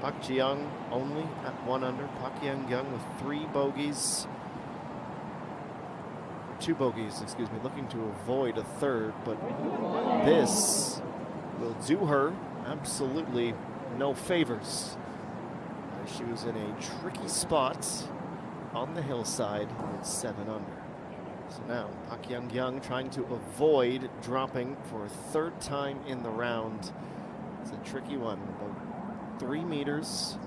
Park Ji-young only at 1 under. Park Hyun Kyung with 3 bogeys. 2 bogeys, excuse me, looking to avoid a third, but this will do her absolutely no favors. She was in a tricky spot on the hillside at 7 under. So now Park Hyun Kyung trying to avoid dropping for a 3rd time in the round. It's a tricky one, about 3 meters.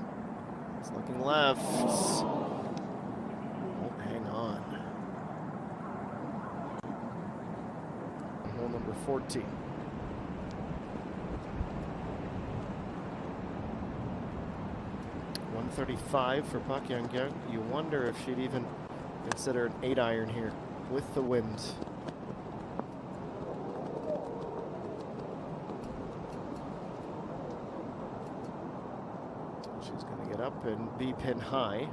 It's looking left. Won't hang on. Hole number 14. .135 for Park Hyun Kyung. You wonder if she'd even consider an 8-iron here with the wind. She's going to get up and be pin high.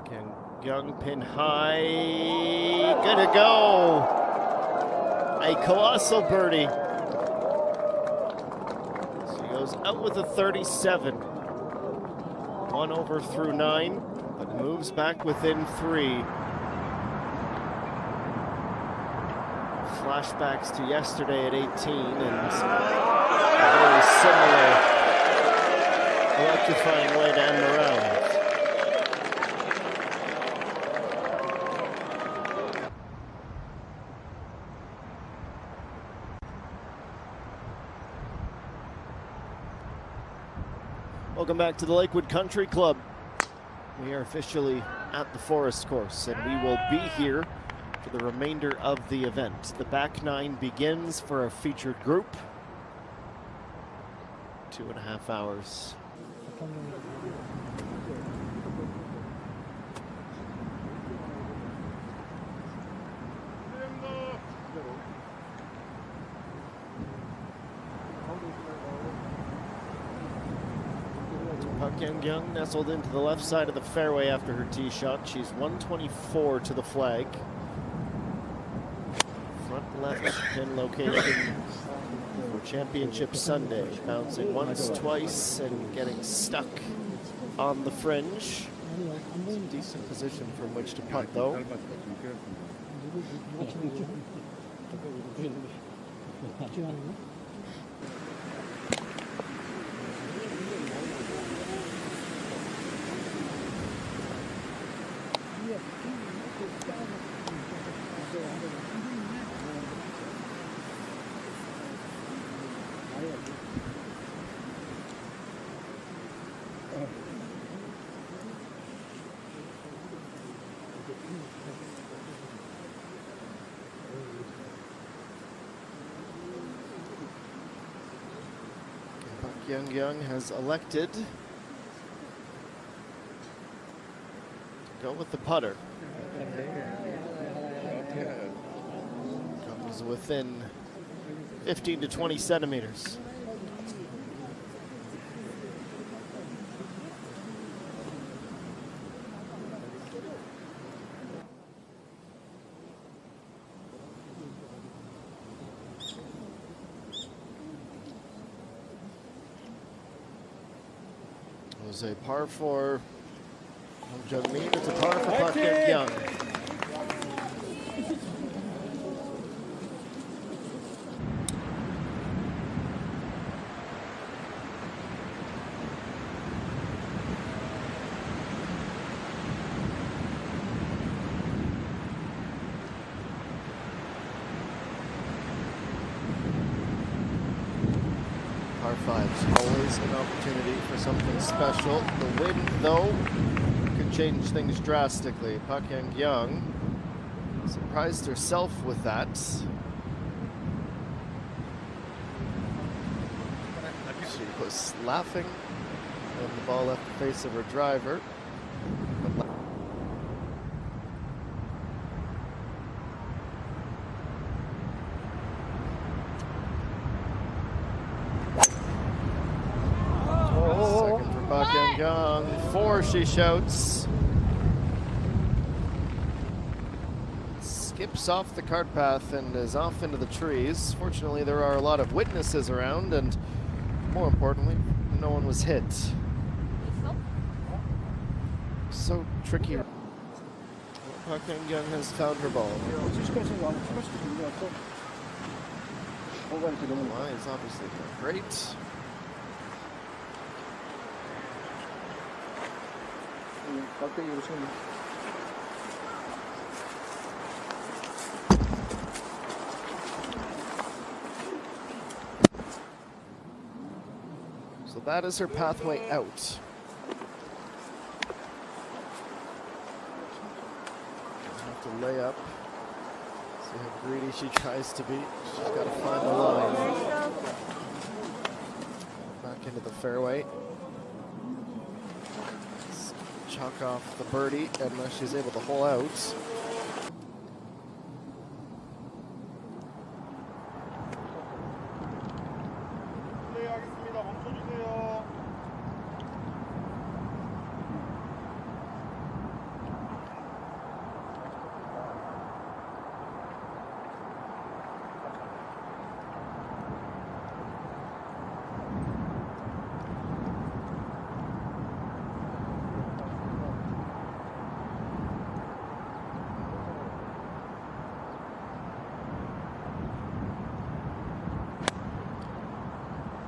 Hyun Kyung pin high, gonna go. A colossal birdie. She goes out with a 37. 1 over through 9, but moves back within 3. Flashbacks to yesterday at 18 and a very similar electrifying way to end the round. Welcome back to the Lakewood Country Club. We are officially at the Forest Course, and we will be here for the remainder of the event. The back 9 begins for a featured group. 2.5 hours. Park Hyun Kyung nestled into the left side of the fairway after her tee shot. She's 124 to the flag. Front left pin location for Championship Sunday. Bouncing once, twice, and getting stuck on the fringe. It's a decent position from which to putt, though. Hyun Kyung has elected to go with the putter. Comes within 15 to 20 centimeters. It was a par for Jung Min. It's a par for Park Hyun Kyung. Par 5's always an opportunity for something special. The wind, though, could change things drastically. Park Hyun Kyung surprised herself with that. She was laughing when the ball left the face of her driver. Kyung, 4, she shouts. Skips off the cart path and is off into the trees. Fortunately, there are a lot of witnesses around, and more importantly, no one was hit. So tricky. Hyun Kyung has found her ball. Lie is obviously great. So that is her pathway out. Have to lay up. See how greedy she tries to be. She's got to find the line. Back into the fairway. Let's chalk off the birdie unless she's able to hole out.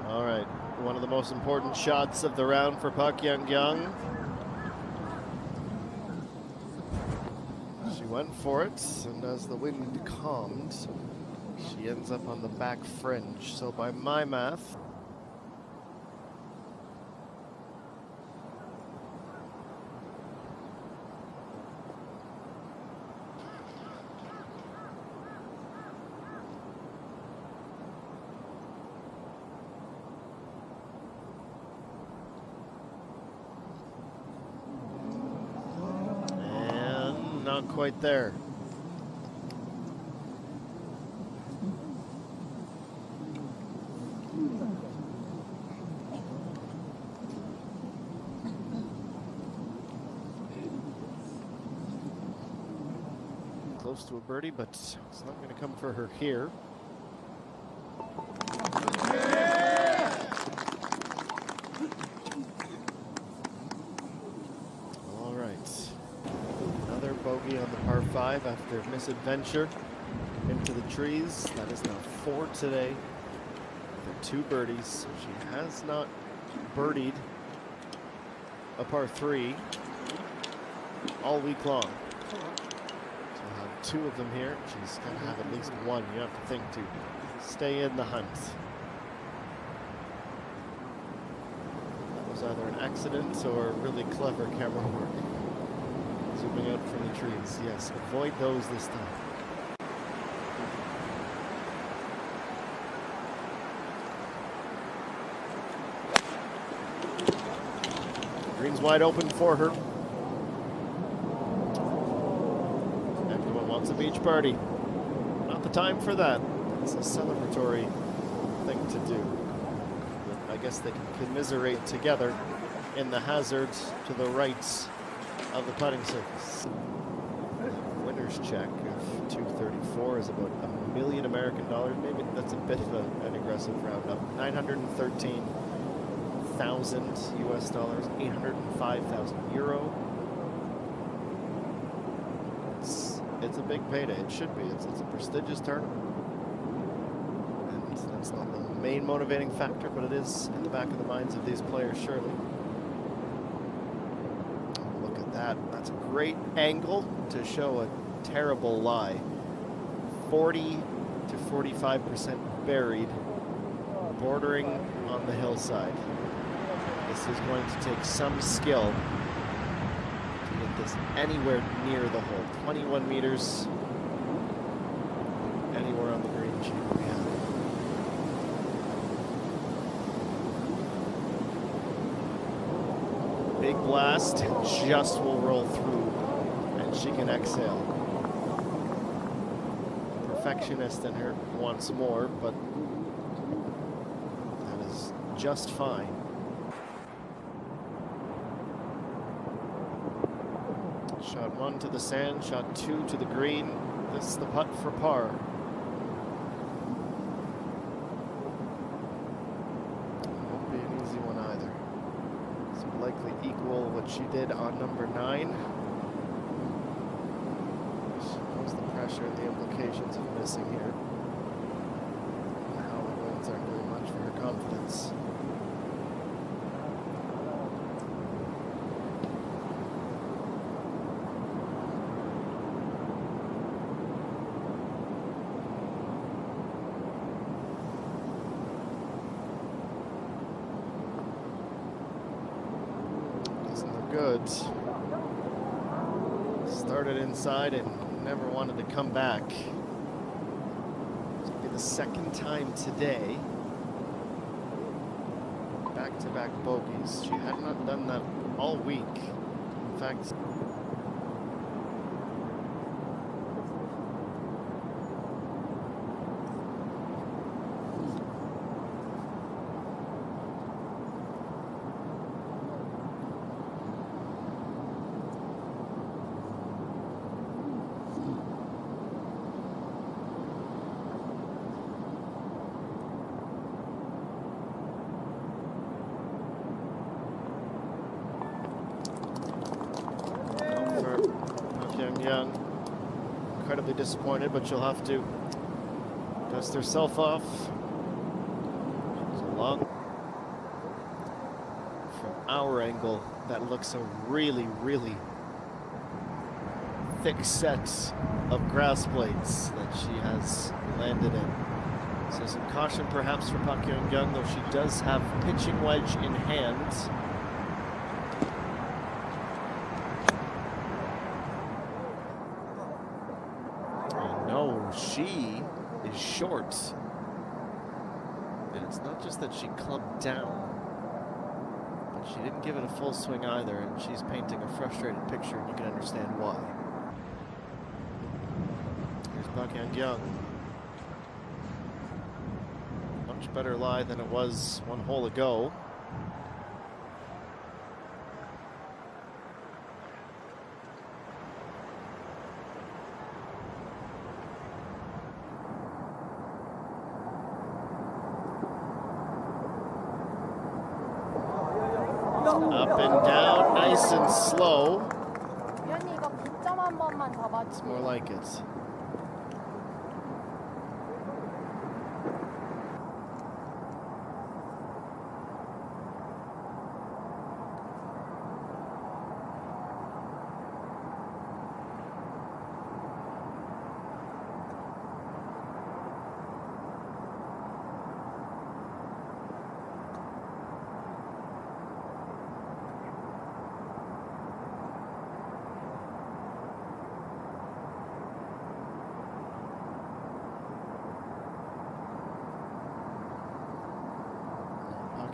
All right, one of the most important shots of the round for Hyun Kyung. She went for it, and as the wind calmed, she ends up on the back fringe. So by my math, not quite there. Close to a birdie, but it's not going to come for her here. Bogey on the par 5 after misadventure into the trees. That is now 4 today. With 2 birdies. She has not birdied a par 3 all week long. So we'll have 2 of them here. She's got to have at least 1. You have to think to stay in the hunt. That was either an accident or really clever camera work. Zooming out from the trees. Yes, avoid those this time. Green's wide open for her. Everyone wants a beach party. Not the time for that. It's a celebratory thing to do. But I guess they can commiserate together in the hazards to the right of the putting surface. Winner's check of 234 is about $1 million American dollars. Maybe that's a bit of an aggressive roundup. 913,000 US dollars, 805,000 euro. It's a big payday. It should be. It's a prestigious tournament. And that's not the main motivating factor, but it is in the back of the minds of these players, surely. That's a great angle to show a terrible lie. 40 to 45% buried, bordering on the hillside. This is going to take some skill to get this anywhere near the hole. 21 meters anywhere on the green sheet will be happy. Big blast, just will roll through, and she can exhale. Perfectionist in her wants more, but that is just fine. Shot 1 to the sand, shot 2 to the green. This is the putt for par. Won't be an easy one either. So likely equal what she did on number 9. She knows the pressure and the implications of missing here. How the wins aren't doing much for her confidence. Good. Started inside and never wanted to come back. It's going to be the second time today. Back-to-back bogeys. She had not done that all week. In fact, Hyun Kyung, incredibly disappointed, but she'll have to dust herself off. She's a long. From our angle, that looks a really, really thick set of grass plates that she has landed in. So some caution perhaps for Hyun Kyung, though she does have pitching wedge in hand. She is short, and it's not just that she clubbed down, but she didn't give it a full swing either, and she's painting a frustrated picture, and you can understand why. Here's Hyun Kyung. Much better lie than it was one hole ago. Up and down, nice and slow. It's more like it.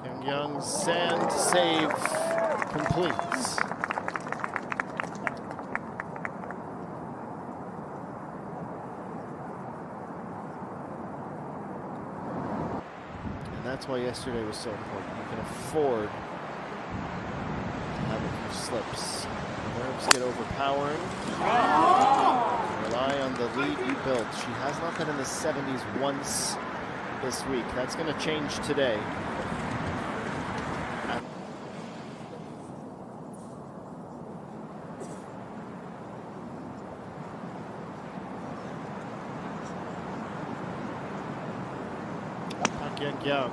Hyun Kyung's sand save completes. And that's why yesterday was so important. You can afford to have a few slips. The nerves get overpowering. Rely on the lead you built. She has not been in the 70s once this week. That's going to change today. Hyun Kyung.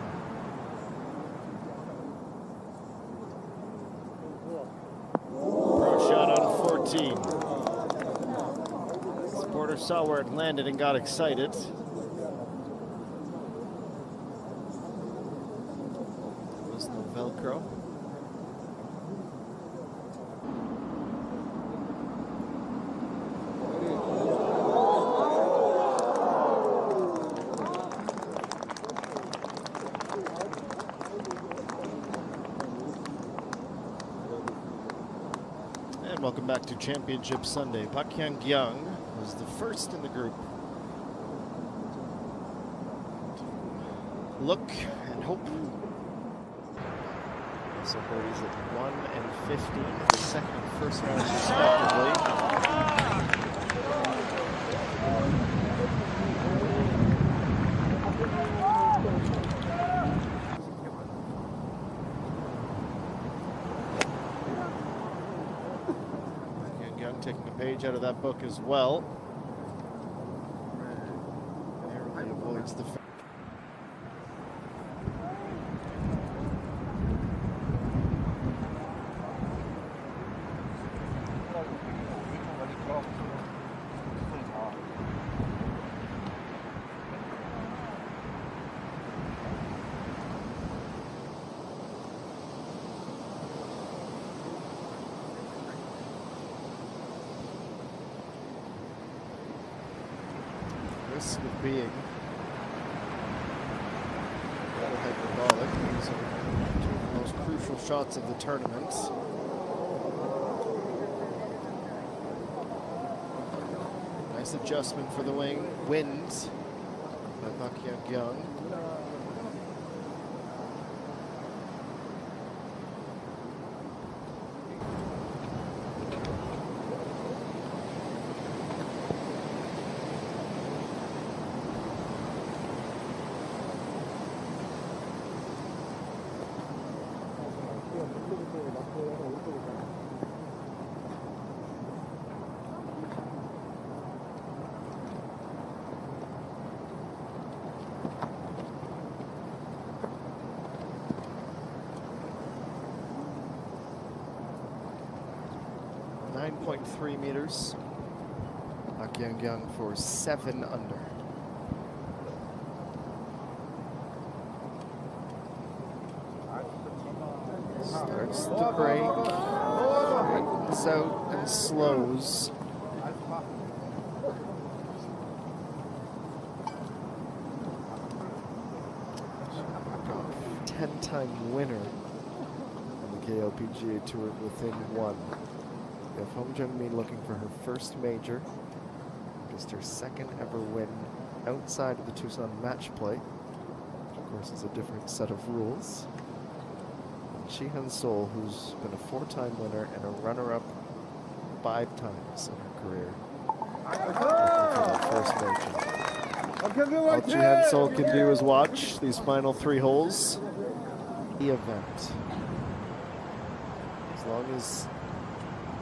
Pro shot on 14. Supporter saw where it landed and got excited. There was no Velcro. And welcome back to Championship Sunday. Hyun Kyung was the first in the group to look and hope. Also birdies at 1 and 15, the second and first rounds respectively. taking a page out of that book as well. Narrowly avoids the. Risk of being rather hyperbolic. These are two of the most crucial shots of the tournament. Nice adjustment for the wind by Hyun Kyung. .3 meters. Hyun Kyung for 7 under. Starts the break, runs out and slows. A 10-time winner on the KLPGA Tour within one. If Hyun Kyung looking for her first major, just her second ever win outside of the Tucson match play, which of course is a different set of rules. Hyun Sol, who's been a 4-time winner and a runner-up 5 times in her career, looking for that first major. All Hyun Sol can do is watch these final 3 holes. The event, as long as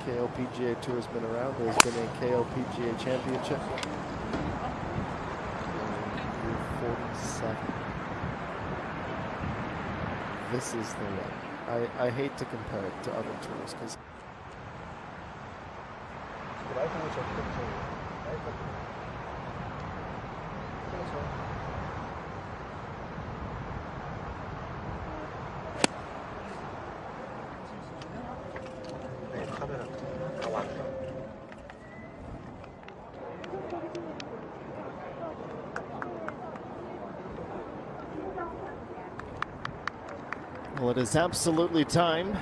KLPGA Tour has been around, there's been a KLPGA championship. 47. This is the one. I hate to compare it to other tours because well, it is absolutely time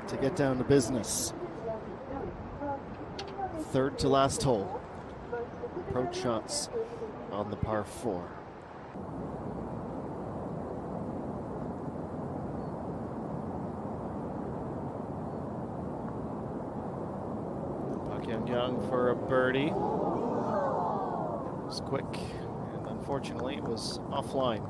to get down to business. 3rd to last hole. Approach shots on the par 4. Hyun Kyung for a birdie. It was quick, and unfortunately it was offline.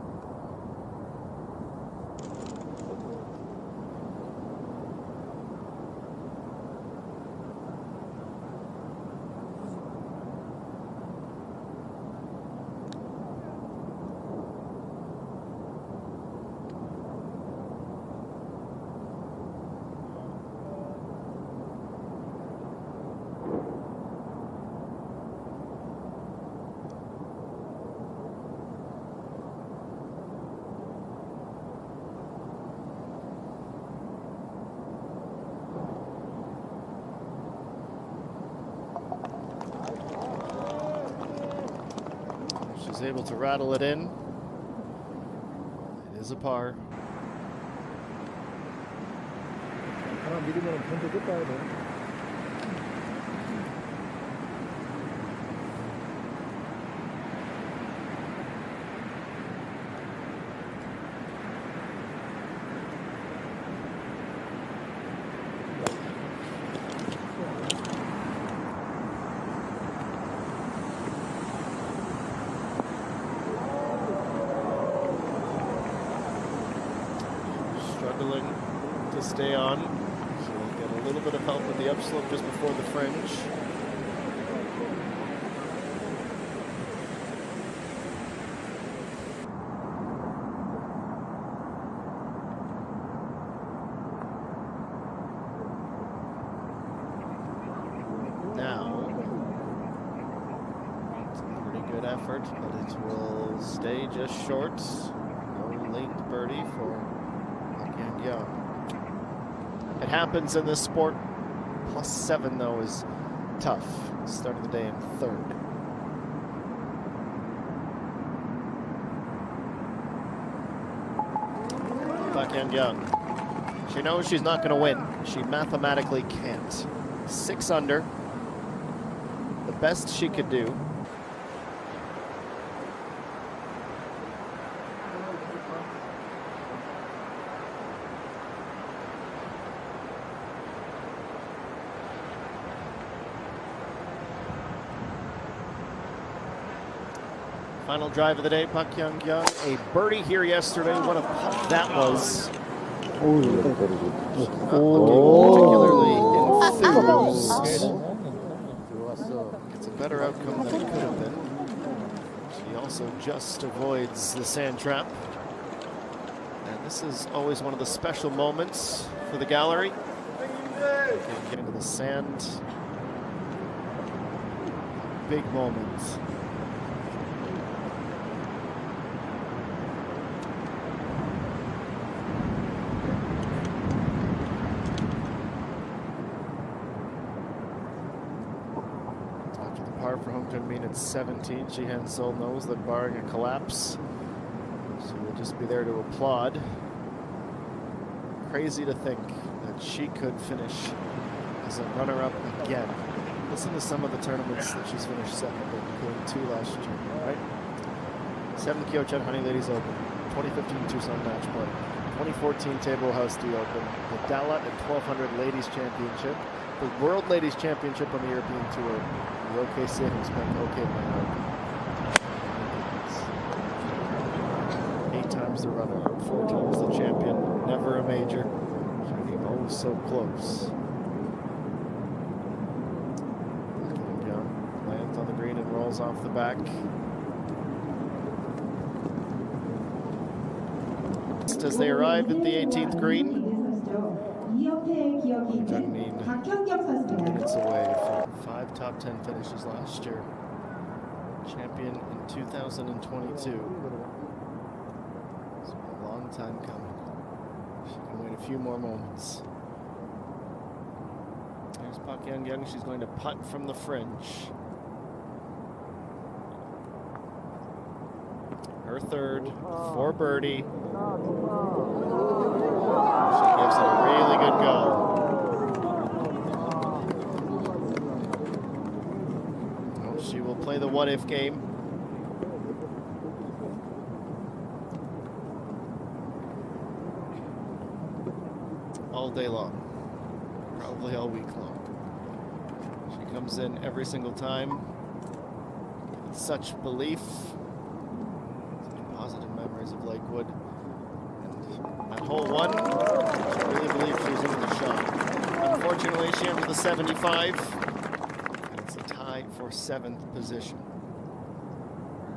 She's able to rattle it in. It is a par. Struggling to stay on. She'll get a little little bit of help with the upslope just before the fringe. Now, it's a pretty good effort, but it will stay just short. No late birdie for Hyun Kyung. It happens in this sport. +7 though is tough. Starting the day in third. Hyun Kyung. She knows she's not going to win. She mathematically can't. 6 under. The best she could do. Final drive of the day, Hyun Kyung. A birdie here yesterday. What a putt that was. Not particularly enthused. It's a better outcome than it could have been. She also just avoids the sand trap. And this is always one of the special moments for the gallery. Get into the sand. Big moment. Par for Hyun Kyung at 17. She and Seol knows that barring a collapse, she will just be there to applaud. Crazy to think that she could finish as a runner-up again. Listen to some of the tournaments that she's finished second in, including 2 last year, right? 7 Kyochen Honey Ladies Open, 2015 Tucson Match Play, 2014 Table House D Open, the Dalat at 1200 Ladies Championship, the World Ladies Championship on the European Tour, the OKC and spent OK man. 8 times the runner-up, 4 times the champion, never a major. Shining always so close. Young lands on the green and rolls off the back. Just as they arrive at the 18th green, minutes away from 5 top 10 finishes last year. Champion in 2022. It's been a long time coming. She can wait a few more moments. There's Hyun Kyung. She's going to putt from the fringe. Her third for birdie. She gives it a really good go. She will play the what-if game. All day long. Probably all week long. She comes in every single time with such belief. Positive memories of Lakewood. And at hole 1, she really believed she was in the shot. Unfortunately, she entered the 75. For 7th position.